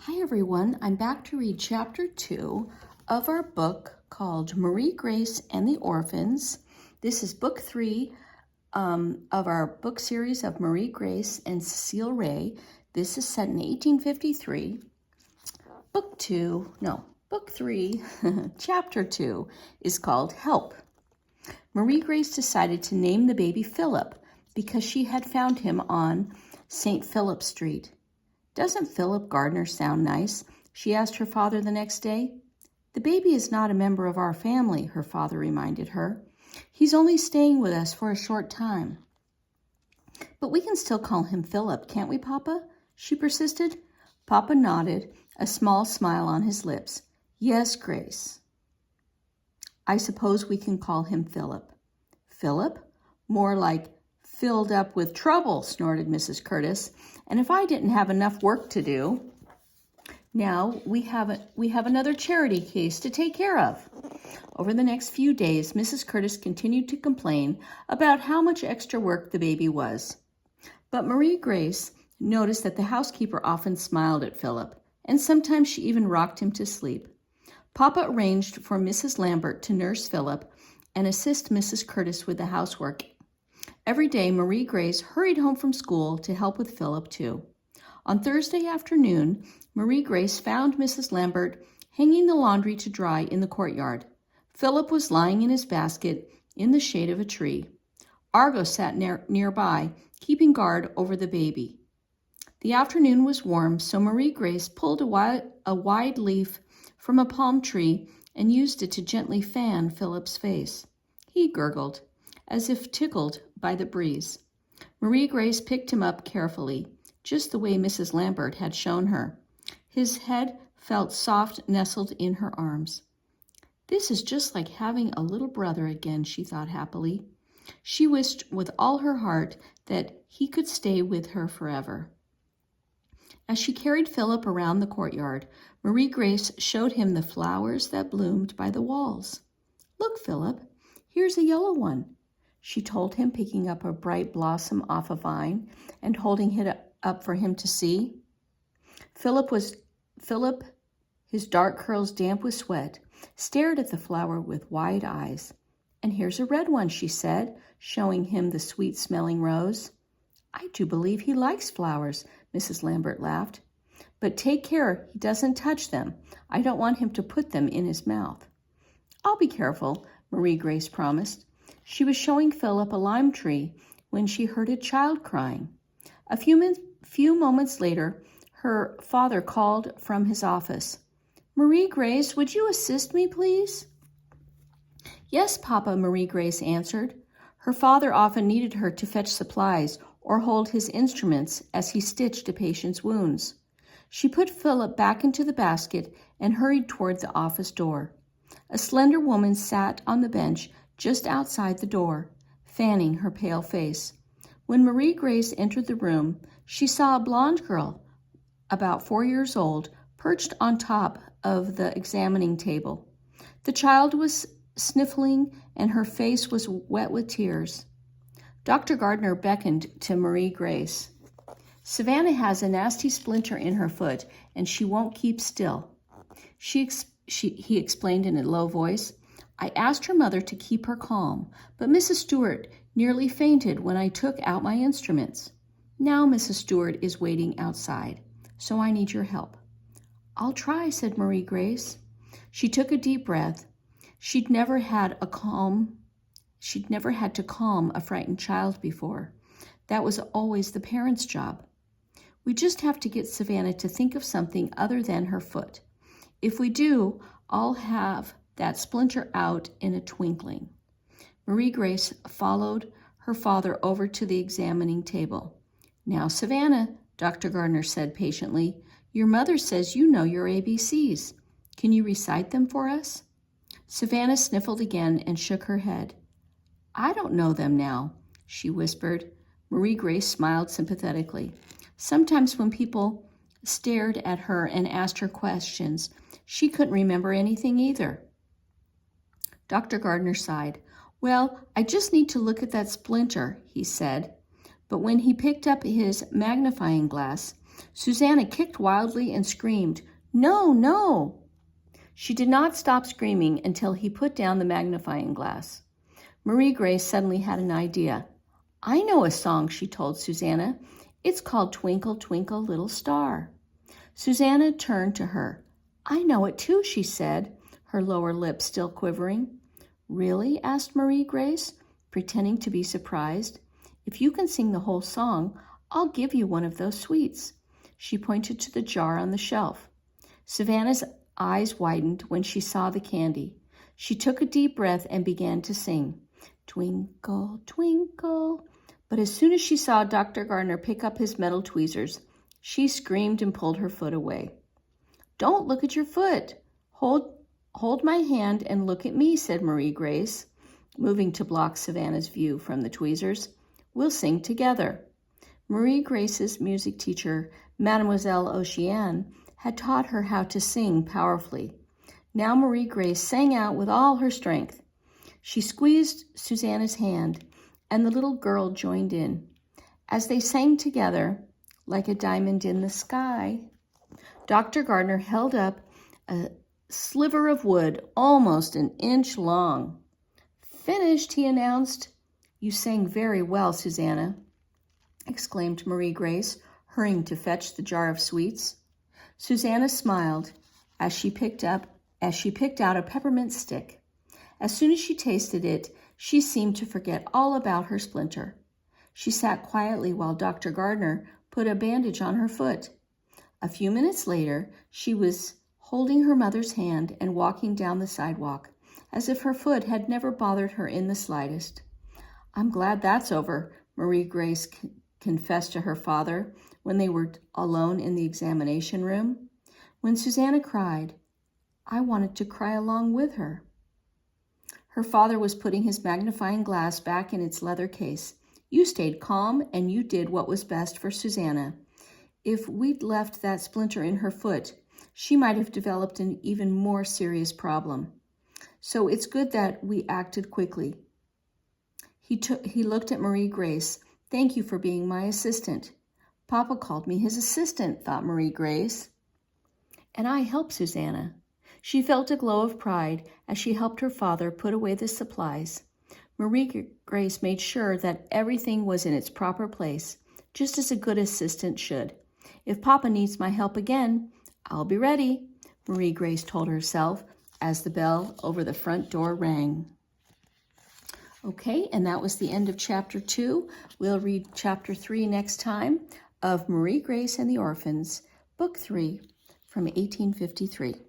Hi everyone, I'm back to read chapter 2 of our book called Marie Grace and the Orphans. This is book 3 of our book series of Marie Grace and Cecile Ray. This is set in 1853. Book 3, chapter 2 is called Help. Marie Grace decided to name the baby Philip because she had found him on St. Philip Street. "Doesn't Philip Gardner sound nice?" she asked her father the next day. "The baby is not a member of our family," her father reminded her. "He's only staying with us for a short time." "But we can still call him Philip, can't we, Papa?" she persisted. Papa nodded, a small smile on his lips. "Yes, Grace. I suppose we can call him Philip." "Philip? More like filled up with trouble," snorted Mrs. Curtis. "And if I didn't have enough work to do, now we have another charity case to take care of." Over the next few days, Mrs. Curtis continued to complain about how much extra work the baby was. But Marie Grace noticed that the housekeeper often smiled at Philip, and sometimes she even rocked him to sleep. Papa arranged for Mrs. Lambert to nurse Philip and assist Mrs. Curtis with the housework. Every day, Marie Grace hurried home from school to help with Philip, too. On Thursday afternoon, Marie Grace found Mrs. Lambert hanging the laundry to dry in the courtyard. Philip was lying in his basket in the shade of a tree. Argo sat nearby, keeping guard over the baby. The afternoon was warm, so Marie Grace pulled a wide leaf from a palm tree and used it to gently fan Philip's face. He gurgled, as if tickled by the breeze. Marie Grace picked him up carefully, just the way Mrs. Lambert had shown her. His head felt soft nestled in her arms. "This is just like having a little brother again," she thought happily. She wished with all her heart that he could stay with her forever. As she carried Philip around the courtyard, Marie Grace showed him the flowers that bloomed by the walls. "Look, Philip, here's a yellow one," she told him, picking up a bright blossom off a vine and holding it up for him to see. Philip, his dark curls damp with sweat, stared at the flower with wide eyes. "And here's a red one," she said, showing him the sweet-smelling rose. "I do believe he likes flowers," Mrs. Lambert laughed. "But take care he doesn't touch them. I don't want him to put them in his mouth." "I'll be careful," Marie Grace promised. She was showing Philip a lime tree when she heard a child crying. A few moments later, her father called from his office. "Marie Grace, would you assist me, please?" "Yes, Papa," Marie Grace answered. Her father often needed her to fetch supplies or hold his instruments as he stitched a patient's wounds. She put Philip back into the basket and hurried toward the office door. A slender woman sat on the bench just outside the door, fanning her pale face. When Marie Grace entered the room, she saw a blonde girl, about 4 years old, perched on top of the examining table. The child was sniffling, and her face was wet with tears. Dr. Gardner beckoned to Marie Grace. "Savannah has a nasty splinter in her foot, and she won't keep still," he explained in a low voice. "I asked her mother to keep her calm, but Mrs. Stewart nearly fainted when I took out my instruments. Now Mrs. Stewart is waiting outside, so I need your help." "I'll try," said Marie Grace. She took a deep breath. She'd never had to calm a frightened child before. That was always the parent's job. "We just have to get Savannah to think of something other than her foot. If we do, I'll have that splinter out in a twinkling." Marie Grace followed her father over to the examining table. "Now, Savannah," Dr. Gardner said patiently, "your mother says you know your ABCs. Can you recite them for us?" Savannah sniffled again and shook her head. "I don't know them now," she whispered. Marie Grace smiled sympathetically. Sometimes when people stared at her and asked her questions, she couldn't remember anything either. Dr. Gardner sighed. "Well, I just need to look at that splinter," he said. But when he picked up his magnifying glass, Susanna kicked wildly and screamed, "No, no!" She did not stop screaming until he put down the magnifying glass. Marie Grace suddenly had an idea. "I know a song," she told Susanna. "It's called Twinkle, Twinkle, Little Star." Susanna turned to her. "I know it too," she said, her lower lip still quivering. "Really?" asked Marie Grace, pretending to be surprised. "If you can sing the whole song, I'll give you one of those sweets." She pointed to the jar on the shelf. Savannah's eyes widened when she saw the candy. She took a deep breath and began to sing, "Twinkle, twinkle." But as soon as she saw Dr. Gardner pick up his metal tweezers, she screamed and pulled her foot away. "Don't look at your foot. Hold my hand and look at me," said Marie Grace, moving to block Savannah's view from the tweezers. "We'll sing together." Marie Grace's music teacher, Mademoiselle Oceane, had taught her how to sing powerfully. Now Marie Grace sang out with all her strength. She squeezed Susanna's hand, and the little girl joined in. As they sang together, like a diamond in the sky, Dr. Gardner held up a sliver of wood almost an inch long. "Finished," he announced. "You sang very well, Susanna," exclaimed Marie Grace, hurrying to fetch the jar of sweets. Susanna smiled as she picked out a peppermint stick. As soon as she tasted it, she seemed to forget all about her splinter. She sat quietly while Dr. Gardner put a bandage on her foot. A few minutes later, she was holding her mother's hand and walking down the sidewalk, as if her foot had never bothered her in the slightest. "I'm glad that's over," Marie Grace confessed to her father when they were alone in the examination room. When Susanna cried, I wanted to cry along with her. Her father was putting his magnifying glass back in its leather case. "You stayed calm and you did what was best for Susanna. If we'd left that splinter in her foot, she might have developed an even more serious problem. So it's good that we acted quickly." He looked at Marie Grace. "Thank you for being my assistant." "Papa called me his assistant," thought Marie Grace. "And I helped Susanna." She felt a glow of pride as she helped her father put away the supplies. Marie Grace made sure that everything was in its proper place, just as a good assistant should. "If Papa needs my help again, I'll be ready," Marie Grace told herself as the bell over the front door rang. Okay, and that was the end of Chapter 2. We'll read Chapter 3 next time of Marie Grace and the Orphans, Book 3 from 1853.